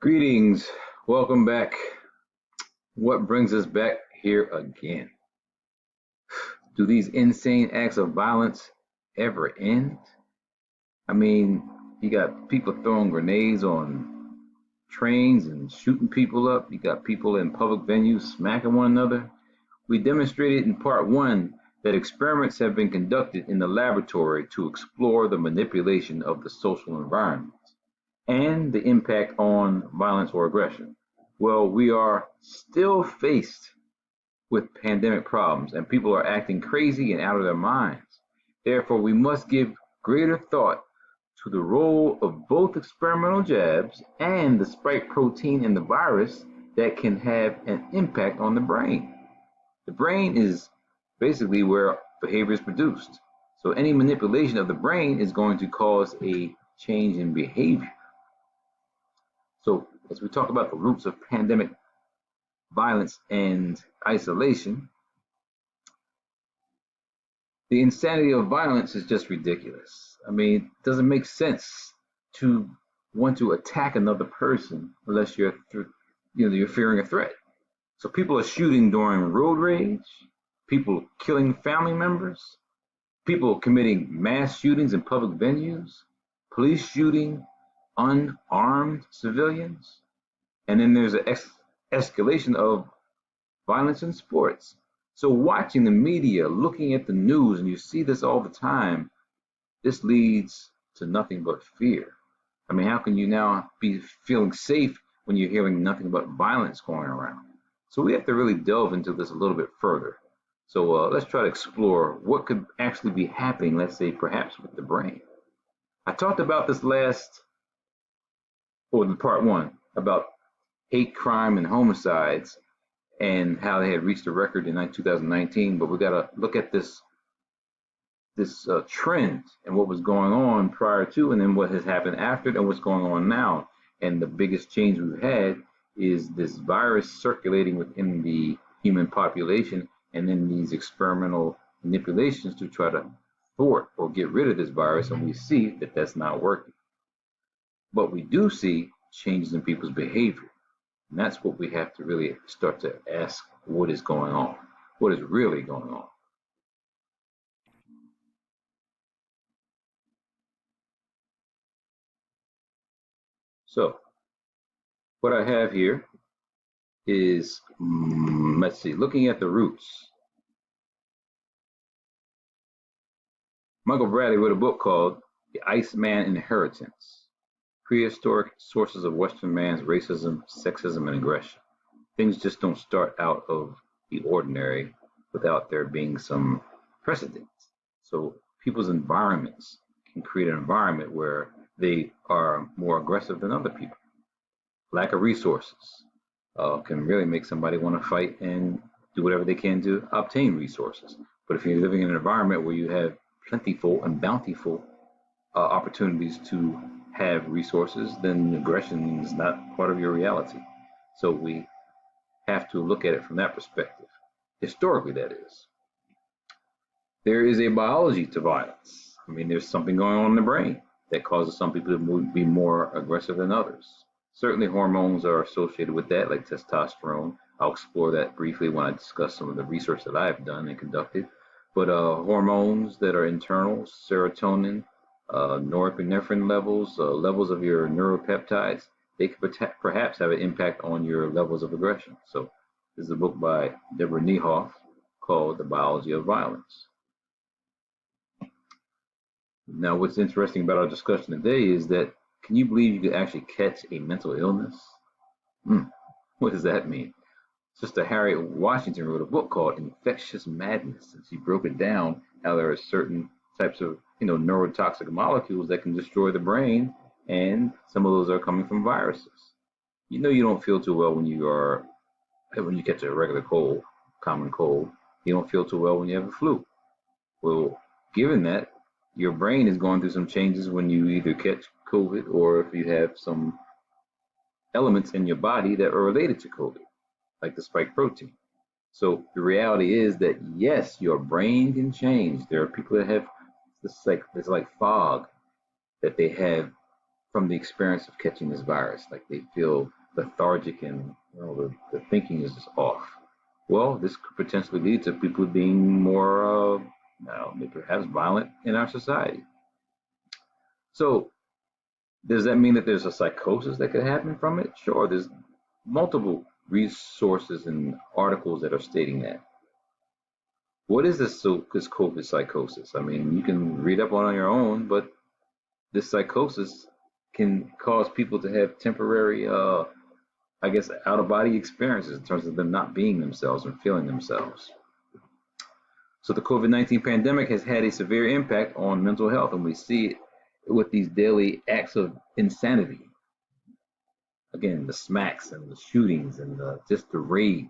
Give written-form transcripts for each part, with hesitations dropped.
Greetings, welcome back. What brings us back here again? Do these insane acts of violence ever end? I mean, you got people throwing grenades on trains and shooting people up. You got people in public venues smacking one another. We demonstrated in part one that experiments have been conducted in the laboratory to explore the manipulation of the social environment and the impact on violence or aggression. Well, we are still faced with pandemic problems, and people are acting crazy and out of their minds. Therefore, we must give greater thought to the role of both experimental jabs and the spike protein in the virus that can have an impact on the brain. The brain is basically where behavior is produced. So any manipulation of the brain is going to cause a change in behavior. So as we talk about the roots of pandemic violence and isolation, the insanity of violence is just ridiculous. I mean, it doesn't make sense to want to attack another person unless you're fearing a threat. So people are shooting during road rage, people killing family members, people committing mass shootings in public venues, police shooting unarmed civilians, and then there's an escalation of violence in sports. So watching the media, looking at the news, and you see this all the time, this leads to nothing but fear. I mean, how can you now be feeling safe when you're hearing nothing but violence going around? So we have to really delve into this a little bit further. So let's try to explore what could actually be happening, let's say perhaps with the brain. I talked about this in part one, about hate crime and homicides and how they had reached a record in 2019, but we got to look at this trend and what was going on prior to, and then what has happened after, and what's going on now. And the biggest change we've had is this virus circulating within the human population, and then these experimental manipulations to try to thwart or get rid of this virus, and we see that that's not working. But we do see changes in people's behavior. And that's what we have to really start to ask, what is going on? What is really going on? So what I have here is, let's see, looking at the roots. Michael Bradley wrote a book called The Iceman Inheritance: Prehistoric Sources of Western Man's Racism, Sexism, and Aggression. Things just don't start out of the ordinary without there being some precedent. So people's environments can create an environment where they are more aggressive than other people. Lack of resources can really make somebody want to fight and do whatever they can to obtain resources. But if you're living in an environment where you have plentiful and bountiful opportunities to have resources, then aggression is not part of your reality. So we have to look at it from that perspective. Historically, that is. There is a biology to violence. I mean, there's something going on in the brain that causes some people to be more aggressive than others. Certainly hormones are associated with that, like testosterone. I'll explore that briefly when I discuss some of the research that I've done and conducted. But hormones that are internal, serotonin, norepinephrine levels, levels of your neuropeptides, they could perhaps have an impact on your levels of aggression. So this is a book by Deborah Niehoff called The Biology of Violence. Now, what's interesting about our discussion today is that, can you believe you could actually catch a mental illness? What does that mean? Sister Harriet Washington wrote a book called Infectious Madness, and she broke it down how there are certain types of neurotoxic molecules that can destroy the brain, and some of those are coming from viruses. You don't feel too well when you catch a regular cold, common cold. You don't feel too well when you have a flu. Well, given that, your brain is going through some changes when you either catch COVID or if you have some elements in your body that are related to COVID, like the spike protein. So the reality is that yes, your brain can change. There are people that have it's like fog, that they have from the experience of catching this virus. Like they feel lethargic and the thinking is just off. Well, this could potentially lead to people being more, maybe perhaps violent in our society. So, does that mean that there's a psychosis that could happen from it? Sure, there's multiple resources and articles that are stating that. What is this COVID psychosis? I mean, you can read up on your own, but this psychosis can cause people to have temporary, out of body experiences in terms of them not being themselves and feeling themselves. So the COVID-19 pandemic has had a severe impact on mental health, and we see it with these daily acts of insanity. Again, the smacks and the shootings and just the rage.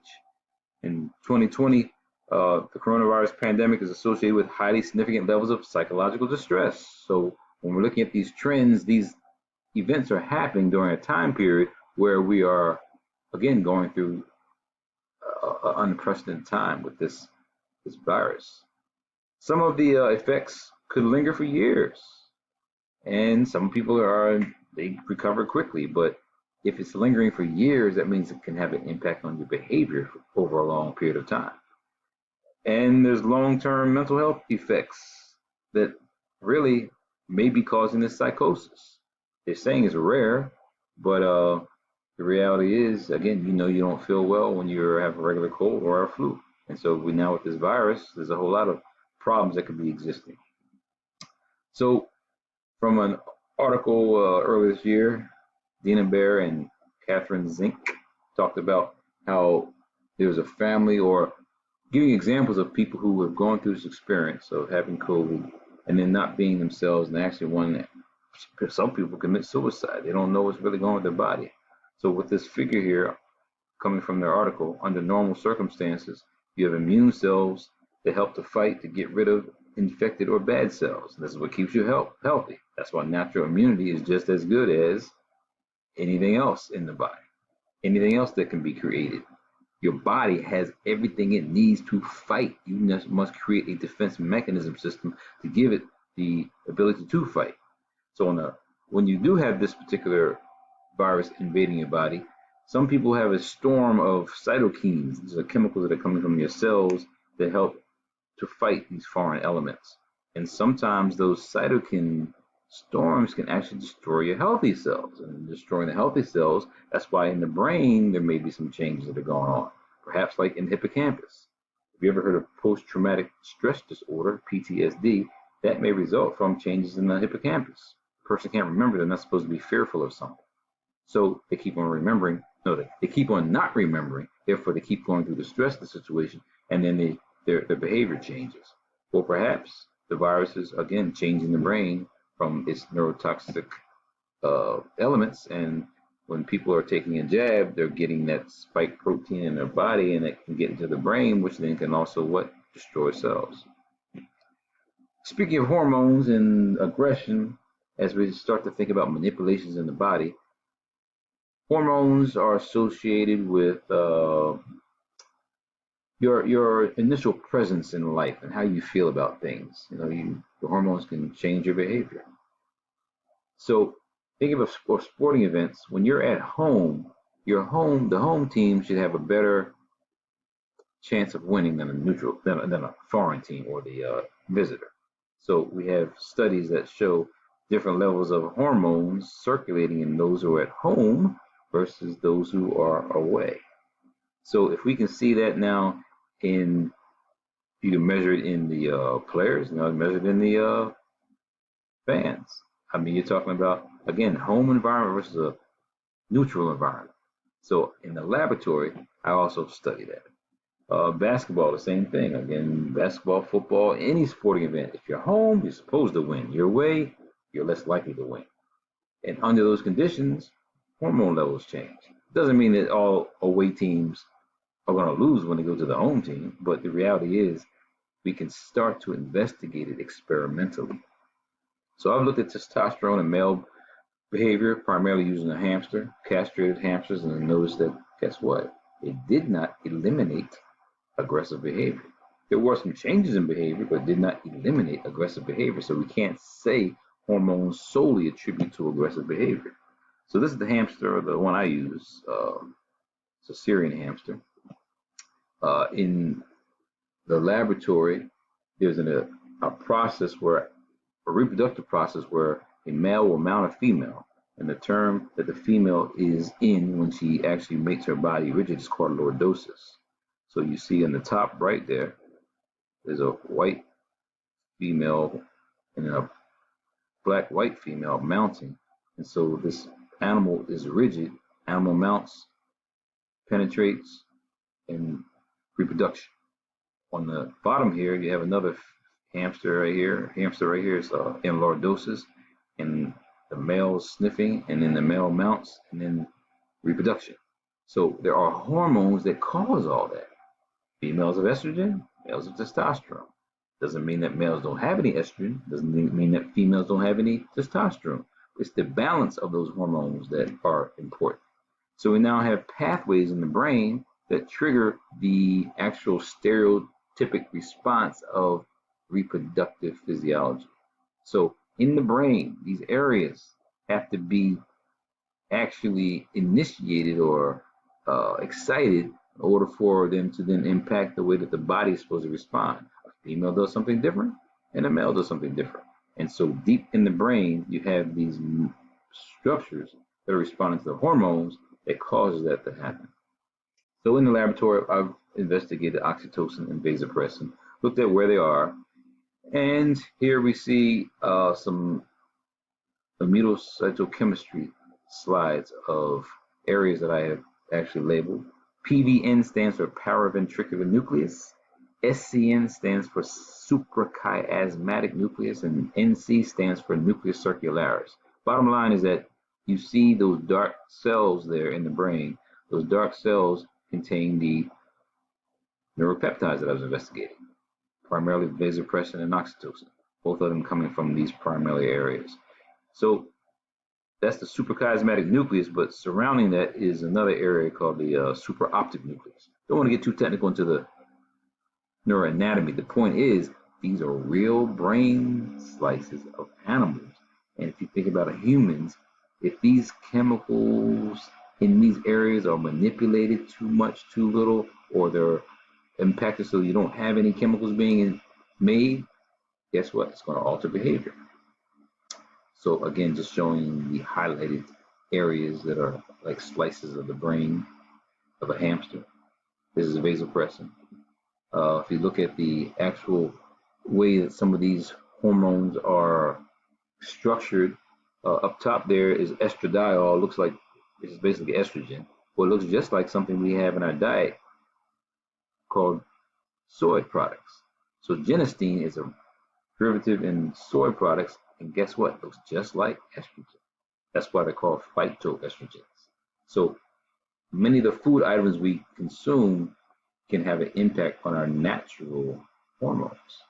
In 2020, the coronavirus pandemic is associated with highly significant levels of psychological distress. So when we're looking at these trends, these events are happening during a time period where we are, again, going through an unprecedented time with this virus. Some of the effects could linger for years, and some people they recover quickly. But if it's lingering for years, that means it can have an impact on your behavior over a long period of time. And there's long-term mental health effects that really may be causing this psychosis. They're saying it's rare, but the reality is, again, you don't feel well when you have a regular cold or a flu. And so now with this virus, there's a whole lot of problems that could be existing. So from an article earlier this year, Dina Bear and Catherine Zink talked about how there's a family, or giving examples of people who have gone through this experience of having COVID and then not being themselves, and actually some people commit suicide. They don't know what's really going on with their body. So with this figure here, coming from their article, under normal circumstances, you have immune cells that help to fight to get rid of infected or bad cells. This is what keeps you healthy. That's why natural immunity is just as good as anything else in the body, anything else that can be created. Your body has everything it needs to fight. You must create a defense mechanism system to give it the ability to fight. So when you do have this particular virus invading your body, some people have a storm of cytokines. These are chemicals that are coming from your cells that help to fight these foreign elements. And sometimes those cytokine storms can actually destroy your healthy cells. And destroying the healthy cells, that's why in the brain there may be some changes that are going on. Perhaps like in the hippocampus. Have you ever heard of post-traumatic stress disorder, PTSD? That may result from changes in the hippocampus. The person can't remember, they're not supposed to be fearful of something. So they keep on remembering. No, they keep on not remembering. Therefore, they keep going through the stress of the situation, and then their behavior changes. Or perhaps the virus is, again, changing the brain from its neurotoxic elements, and when people are taking a jab, they're getting that spike protein in their body, and it can get into the brain, which then can also destroy cells. Speaking of hormones and aggression, as we start to think about manipulations in the body, hormones are associated with your initial presence in life and how you feel about things. The hormones can change your behavior. So think of sporting events. When you're at home, the home team should have a better chance of winning than a foreign team or the visitor. So we have studies that show different levels of hormones circulating in those who are at home versus those who are away. So if we can see that now, you can measure it in the players, measure it in the fans. I mean, you're talking about, again, home environment versus a neutral environment. So in the laboratory, I also study that. Basketball, the same thing. Again, basketball, football, any sporting event. If you're home, you're supposed to win. You're away, you're less likely to win. And under those conditions, hormone levels change. Doesn't mean that all away teams are going to lose when they go to the home team, but the reality is we can start to investigate it experimentally. So I've looked at testosterone in male behavior, primarily using a hamster, castrated hamsters, and I noticed that, guess what? It did not eliminate aggressive behavior. There were some changes in behavior, but it did not eliminate aggressive behavior. So we can't say hormones solely attribute to aggressive behavior. So this is the hamster, the one I use. It's a Syrian hamster. In the laboratory, there's a process where a reproductive process where a male will mount a female, and the term that the female is in when she actually makes her body rigid is called lordosis. So you see in the top right there's a white female and a black-white female mounting, and so this animal is rigid. Animal mounts, penetrates, and reproduction. On the bottom here, you have another hamster right here. Is in lordosis, and the male is sniffing, and then the male mounts, and then reproduction. So there are hormones that cause all that. Females of estrogen, males of testosterone. Doesn't mean that males don't have any estrogen. Doesn't mean that females don't have any testosterone. It's the balance of those hormones that are important. So we now have pathways in the brain that trigger the actual stereotypic response of reproductive physiology. So in the brain, these areas have to be actually initiated or excited in order for them to then impact the way that the body is supposed to respond. A female does something different, and a male does something different. And so deep in the brain, you have these structures that are responding to the hormones that causes that to happen. So in the laboratory, I've investigated oxytocin and vasopressin, looked at where they are, and here we see some immunocytochemistry slides of areas that I have actually labeled. PVN stands for paraventricular nucleus. SCN stands for suprachiasmatic nucleus, and NC stands for nucleus circularis. Bottom line is that you see those dark cells there in the brain. Those dark cells contain the neuropeptides that I was investigating, primarily vasopressin and oxytocin, both of them coming from these primary areas. So that's the suprachiasmatic nucleus, but surrounding that is another area called the supraoptic nucleus. Don't want to get too technical into the neuroanatomy. The point is, these are real brain slices of animals. And if you think about humans, if these chemicals in these areas are manipulated too much, too little, or they're impacted so you don't have any chemicals being made, guess what? It's going to alter behavior. So again, just showing the highlighted areas that are like slices of the brain of a hamster. This is vasopressin. If you look at the actual way that some of these hormones are structured, up top there is estradiol. Looks like it's basically estrogen. Well, it looks just like something we have in our diet called soy products. So genistein is a derivative in soy products, and guess what? It looks just like estrogen. That's why they're called phytoestrogens. So many of the food items we consume can have an impact on our natural hormones.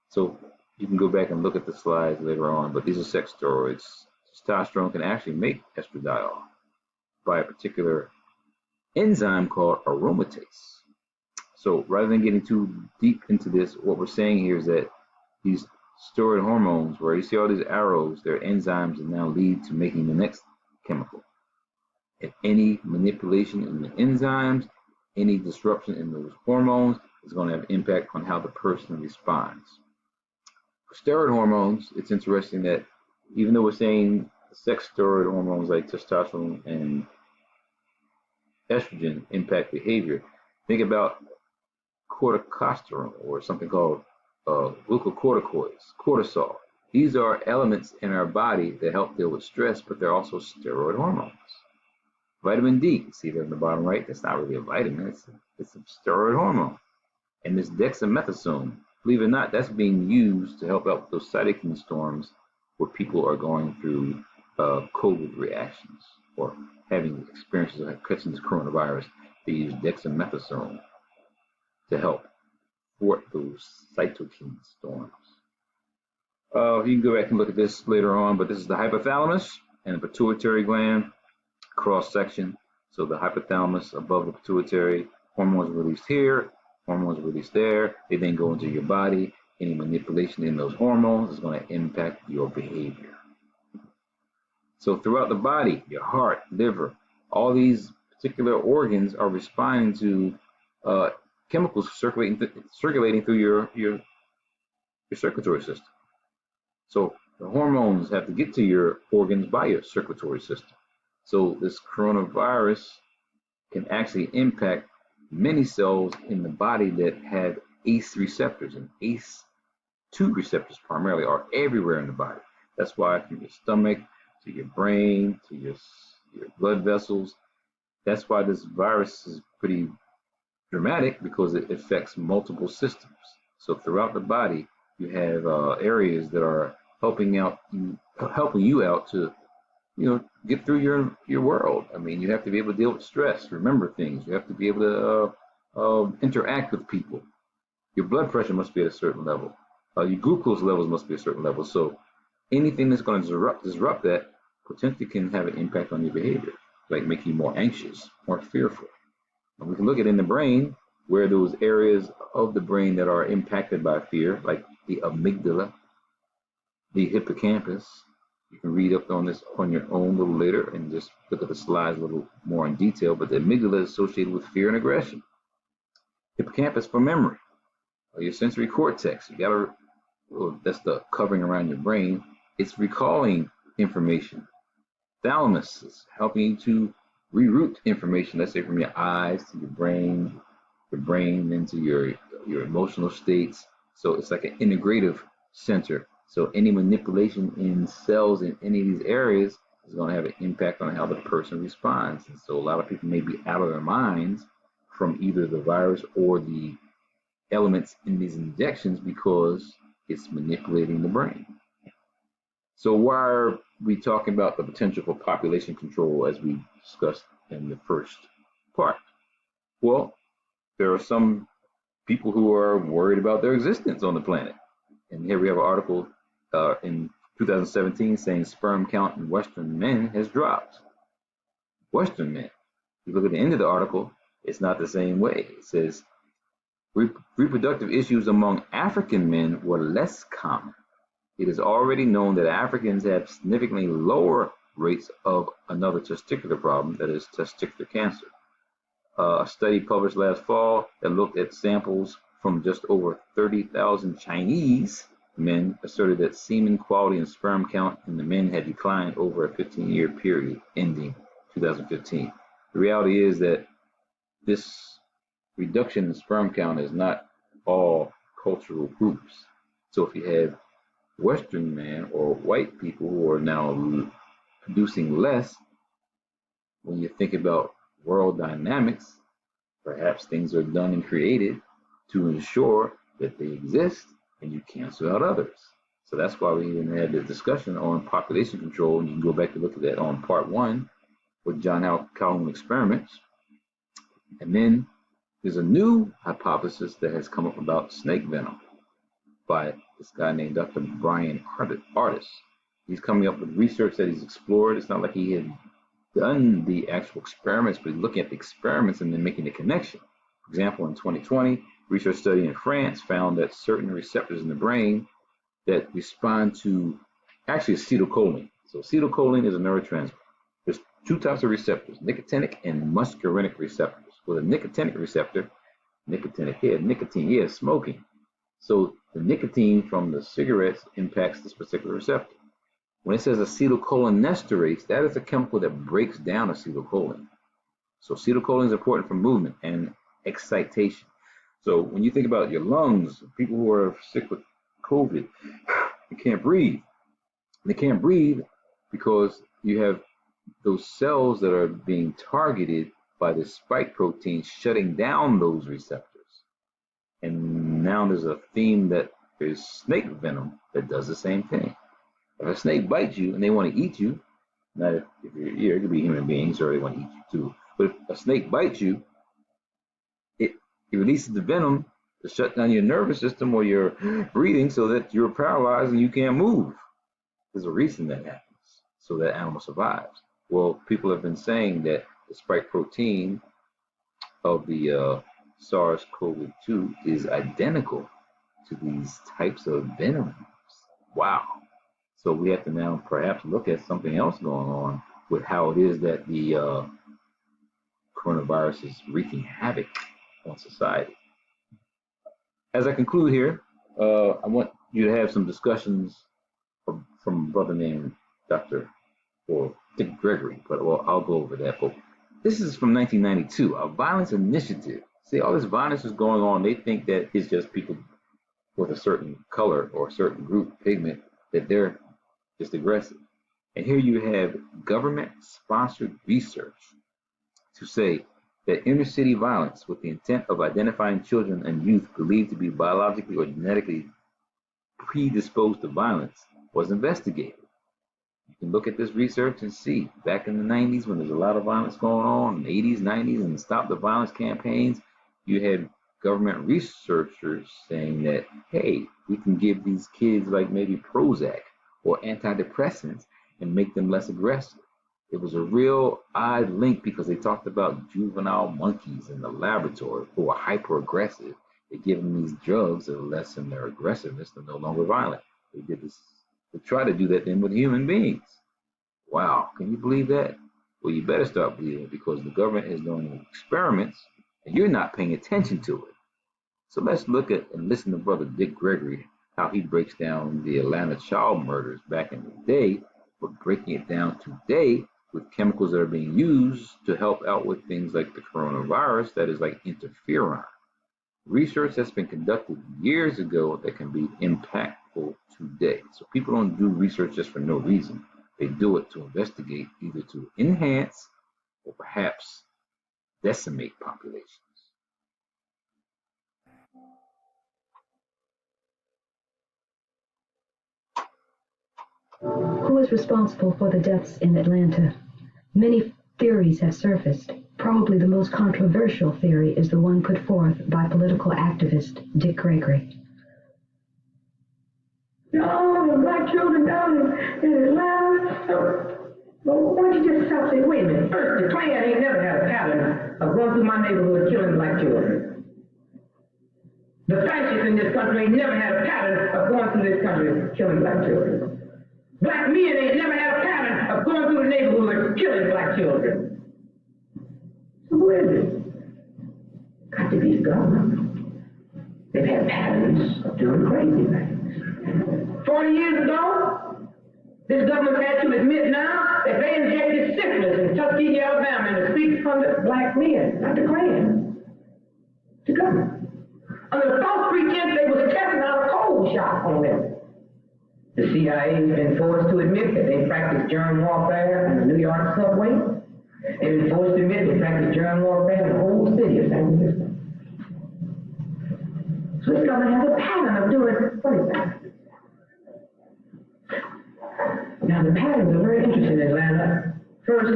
So you can go back and look at the slides later on, but these are sex steroids. Testosterone can actually make estradiol by a particular enzyme called aromatase. So rather than getting too deep into this, what we're saying here is that these steroid hormones, where you see all these arrows, they're enzymes that now lead to making the next chemical. And any manipulation in the enzymes, any disruption in those hormones is going to have impact on how the person responds. For steroid hormones, it's interesting that even though we're saying sex steroid hormones like testosterone and estrogen impact behavior, think about corticosterone or something called glucocorticoids, cortisol. These are elements in our body that help deal with stress, but they're also steroid hormones. Vitamin D, see there in the bottom right, that's not really a vitamin, it's a steroid hormone. And this dexamethasone, believe it or not, that's being used to help out with those cytokine storms where people are going through COVID reactions or having experiences of catching this coronavirus. They use dexamethasone to help thwart those cytokine storms. You can go back and look at this later on, but this is the hypothalamus and the pituitary gland cross section. So the hypothalamus above the pituitary, hormones released here, hormones released there. They then go into your body Any manipulation in those hormones is going to impact your behavior. So throughout the body, your heart, liver, all these particular organs are responding to chemicals circulating through your circulatory system. So the hormones have to get to your organs by your circulatory system. So this coronavirus can actually impact many cells in the body that have ACE receptors, and ACE2 receptors primarily are everywhere in the body. That's why from your stomach to your brain to your blood vessels. That's why this virus is pretty dramatic, because it affects multiple systems. So throughout the body, you have areas that are helping you out to get through your world. I mean, you have to be able to deal with stress, remember things. You have to be able to interact with people. Your blood pressure must be at a certain level. Your glucose levels must be a certain level. So anything that's going to disrupt that potentially can have an impact on your behavior, like making you more anxious, more fearful. And we can look at in the brain where those areas of the brain that are impacted by fear, like the amygdala, the hippocampus. You can read up on this on your own a little later and just look at the slides a little more in detail. But the amygdala is associated with fear and aggression. Hippocampus for memory. Your sensory cortex. That's the covering around your brain. It's recalling information. Thalamus is helping you to reroute information, let's say from your eyes to your brain into your emotional states. So it's like an integrative center. So any manipulation in cells in any of these areas is going to have an impact on how the person responds. And so a lot of people may be out of their minds from either the virus or the elements in these injections because it's manipulating the brain. So why are we talking about the potential for population control as we discussed in the first part? Well, there are some people who are worried about their existence on the planet. And here we have an article in 2017 saying sperm count in Western men has dropped. Western men. If you look at the end of the article, it's not the same way. It says reproductive issues among African men were less common. It is already known that Africans have significantly lower rates of another testicular problem, that is testicular cancer. A study published last fall that looked at samples from just over 30,000 Chinese men asserted that semen quality and sperm count in the men had declined over a 15-year period ending 2015. The reality is that this reduction in sperm count is not all cultural groups. So if you have Western men or white people who are now producing less, when you think about world dynamics, perhaps things are done and created to ensure that they exist and you cancel out others. So that's why we even had this discussion on population control, and you can go back and look at that on part 1 with John Calhoun experiments. And then there's a new hypothesis that has come up about snake venom by this guy named Dr. Brian Ardis. He's coming up with research that he's explored. It's not like he had done the actual experiments, but he's looking at the experiments and then making the connection. For example, in 2020, research study in France found that certain receptors in the brain that respond to actually acetylcholine. So acetylcholine is a neurotransmitter. There's two types of receptors, nicotinic and muscarinic receptors. With a nicotinic receptor, nicotine, smoking. So the nicotine from the cigarettes impacts this particular receptor. When it says acetylcholinesterase, that is a chemical that breaks down acetylcholine. So acetylcholine is important for movement and excitation. So when you think about your lungs, people who are sick with COVID, they can't breathe. They can't breathe because you have those cells that are being targeted by the spike protein shutting down those receptors. And now there's a theme that there's snake venom that does the same thing. If a snake bites you and they want to eat you, not if you're here, it could be human beings or they want to eat you too. But if a snake bites you, it releases the venom to shut down your nervous system or your breathing so that you're paralyzed and you can't move. There's a reason that happens, so that animal survives. Well, people have been saying that the spike protein of the SARS-CoV-2 is identical to these types of venoms. Wow. So we have to now perhaps look at something else going on with how it is that the coronavirus is wreaking havoc on society. As I conclude here, I want you to have some discussions from a brother named Dr. or Dick Gregory, but I'll go over that. But this is from 1992, a violence initiative. See, all this violence is going on. They think that it's just people with a certain color or a certain group pigment that they're just aggressive. And here you have government-sponsored research to say that inner city violence with the intent of identifying children and youth believed to be biologically or genetically predisposed to violence was investigated. You can look at this research and see back in the 90s when there's a lot of violence going on, in the 80s, 90s, and Stop the Violence campaigns, you had government researchers saying that, hey, we can give these kids like maybe Prozac or antidepressants and make them less aggressive. It was a real odd link because they talked about juvenile monkeys in the laboratory who are hyper aggressive. They give them these drugs that lessen their aggressiveness. They're no longer violent. They did this to try to do that then with human beings. Wow, can you believe that? Well, you better start believing it because the government is doing experiments and you're not paying attention to it. So let's look at and listen to Brother Dick Gregory, how he breaks down the Atlanta child murders back in the day, but breaking it down today with chemicals that are being used to help out with things like the coronavirus, that is like interferon. Research that's been conducted years ago that can be impactful today. So people don't do research just for no reason. They do it to investigate, either to enhance or perhaps decimate populations. Who is responsible for the deaths in Atlanta? Many theories have surfaced. Probably the most controversial theory is the one put forth by political activist Dick Gregory. All the black children down in Atlanta. Well, why don't you just stop saying, wait a minute, first, the Klan ain't never had a pattern of going through my neighborhood killing black children. The fascists in this country ain't never had a pattern of going through this country killing black children. Black men ain't never had a pattern of going through the neighborhood killing black children. So who is it? Got to be the government. They've had patterns of doing crazy things. 40 years ago, this government had to admit now that they injected syphilis in Tuskegee, Alabama, into 600 black men, not the Klan, the government. Under the false pretense they was testing out a cold shot on them. The CIA has been forced to admit that they practiced germ warfare in the New York subway. They've been forced to admit they practiced germ warfare in the whole city of San Francisco. So this government has a pattern of doing what is that? Now the patterns are very interesting in Atlanta. First,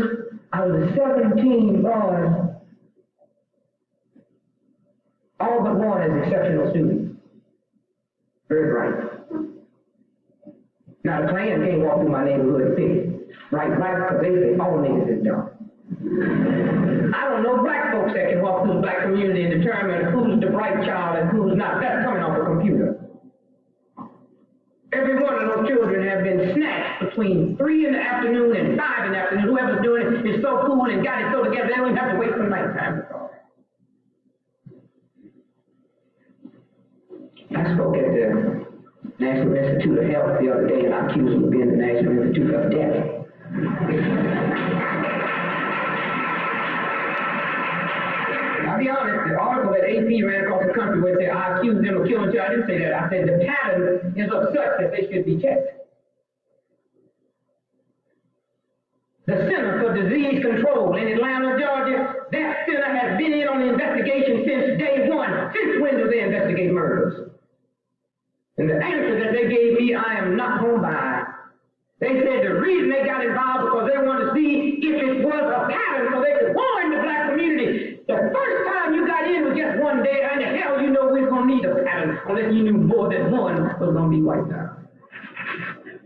out of the 17 boys, all but one is exceptional students. Very bright. Now the Klan can't walk through my neighborhood and pick it. Right, because they say all niggas is dumb. I don't know black folks that can walk through the black community and determine who's the bright child and who's not. That's coming off a computer. Every one of those children have been snatched between 3 in the afternoon and 5 in the afternoon. Whoever's doing it is so cool and got it so together they don't even have to wait for nighttime. I spoke at the National Institute of Health the other day and I accused them of being the National Institute of Death. I'll be honest, the article that AP ran across the country where it said, I accused them of killing children, I didn't say that. I said the pattern is of such that they should be checked. The Center for Disease Control in Atlanta, Georgia, that center has been in on the investigation since day one. Since when do they investigate murders? And the answer that they gave me, I am not going to buy. They said the reason they got involved because they wanted to see if it was a pattern so they could warn the black community. The first time you got in was just one day, and the hell you know we was going to need a pattern unless you knew more than one was going to be wiped out.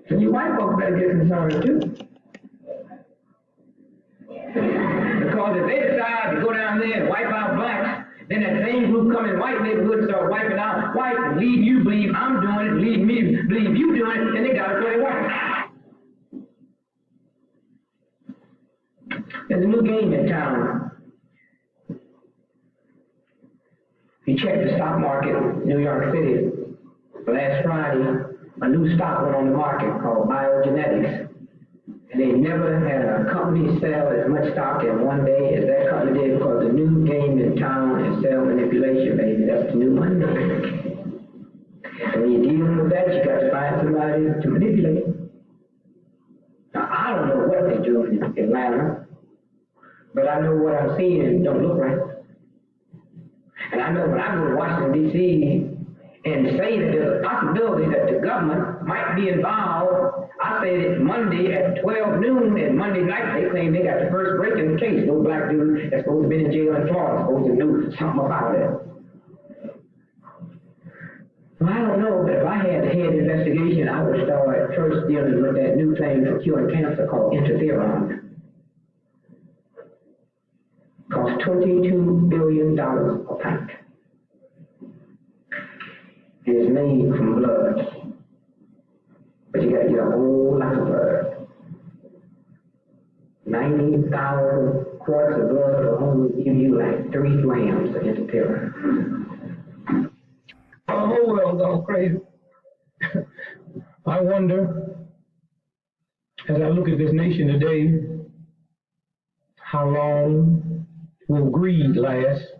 So you white folks better get concerned too. Because if they decide to go down there and wipe out blacks Then that same group come in white neighborhood and start wiping out white and leave you believe I'm doing it, leave me believe you doing it, and they got to play white. There's a new game in town. If you check the stock market in New York City, last Friday, a new stock went on the market called biogenetics. And they never had a company sell as much stock in one day as that company did, because the new game in town is cell manipulation, baby. That's the new Monday. And when you're dealing with that, you got to find somebody to manipulate. Now, I don't know what they do in Atlanta, but I know what I'm seeing don't look right. And I know when I go to Washington, D.C., and say that there's a possibility that the government might be involved, I say that Monday at 12 noon and Monday night, they claim they got the first break in the case. No black dude that's supposed to be in jail in Florida supposed to do something about it. Well, I don't know, but if I had the head investigation, I would start first dealing with that new thing for curing cancer called interferon. Costs $22 billion a pint. And it's made from blood. But you gotta get a whole lot of blood. 90,000 quarts of blood will only give you like 3 grams of interferon. The whole world gone crazy. I wonder, as I look at this nation today, how long will greed last?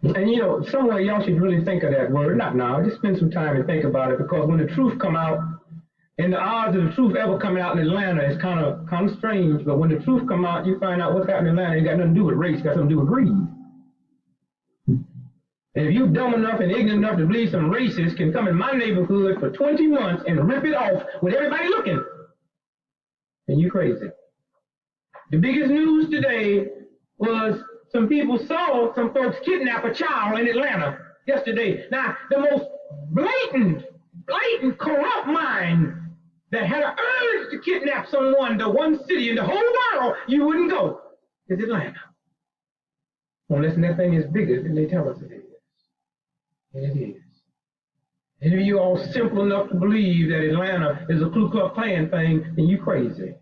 And you know, somewhere y'all should really think of that word. Not now, just spend some time and think about it, because when the truth come out, and the odds of the truth ever coming out in Atlanta is kind of strange, but when the truth come out, you find out what's happening in Atlanta ain't got nothing to do with race, got something to do with greed. And if you're dumb enough and ignorant enough to believe some racist can come in my neighborhood for 20 months and rip it off with everybody looking, then you crazy. The biggest news today was some people saw some folks kidnap a child in Atlanta yesterday. Now, the most blatant, corrupt mind that had an urge to kidnap someone, the one city in the whole world you wouldn't go, is Atlanta. Unless that thing is bigger than they tell us it is. And it is. And if you all simple enough to believe that Atlanta is a Ku Klux Klan thing, then you crazy.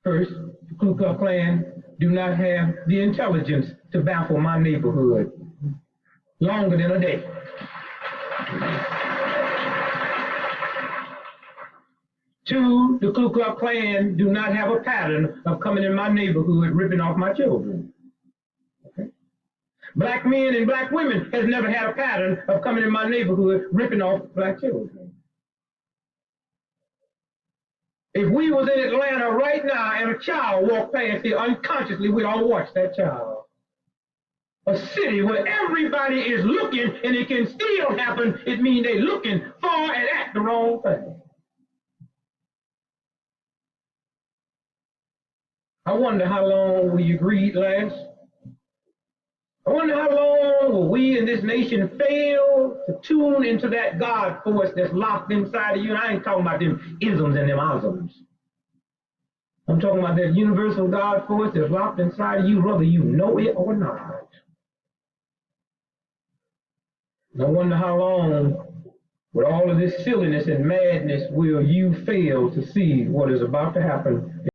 First, the Ku Klux Klan do not have the intelligence to baffle my neighborhood longer than a day. Two, the Ku Klux Klan do not have a pattern of coming in my neighborhood ripping off my children. Okay? Black men and black women has never had a pattern of coming in my neighborhood ripping off black children. If we was in Atlanta right now and a child walked past here unconsciously, we'd all watch that child. A city where everybody is looking and it can still happen, it means they're looking for and at the wrong thing. I wonder how long will your greed last? I wonder how long will we in this nation fail to tune into that God force that's locked inside of you? And I ain't talking about them isms and them osms. I'm talking about that universal God force that's locked inside of you, whether you know it or not. And I wonder how long, with all of this silliness and madness, will you fail to see what is about to happen